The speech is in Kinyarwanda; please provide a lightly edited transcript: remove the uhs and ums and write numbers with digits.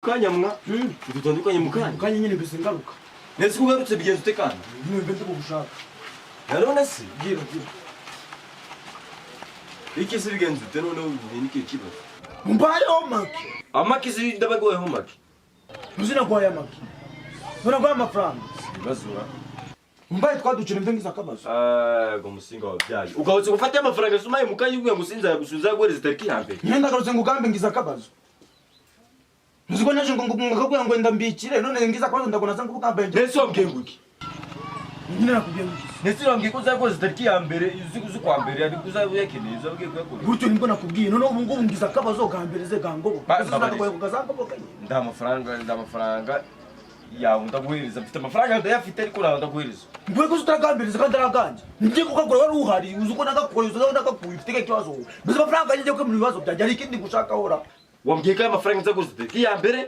mukanya mwa dutandukanye mukanya kanya nyine mbese ngaruka nese kugarutse bigenze utekana nyine mbe ndikugushaka narone se gira iki se bigenze ute none niki kibazo mbayo make amaki se ndabagoyeho make muzina kwa ya make nona kwa amafaranga bazura mbaye twaducira mbe ngiza kabazo go musinga wabyaye ukawutse gufata amafaranga sumaye mukanya ubwe ngusinza yagusubiza guhereza tariki ya mbere nyenda garutse ngugambe ngiza kabazo muziko naje ngakubwira ngo ndambikire none ngiza kabazo ndabona zangu bugambe nese wambwenguki nyine nakubwiye ngo nese wambwiye ko uzaguhereza tariki ya mbere uzi kwa mbere ari kuzabuyekeneye uzabwiye kuyakora gutyo nibwo nakubwiye none ubu ngubu ngiza kabazo gambereze gangobo bazakagoye kugazangobo kanye ndamafaranga yawe ndaguhereza mfite amafaranga ndayafite ariko nawe ndaguhereza ngwe ko utagambiriza kandi araganje ngiye kukagura wari uhari uzi ko nagakoye uzi ko nagakuye ufite kibazo bize amafaranga ngiye ko mu bibazo byanjye ari ikindi gushaka hora wambwiye ko amafaranga nzaguhereza tariki ya mbere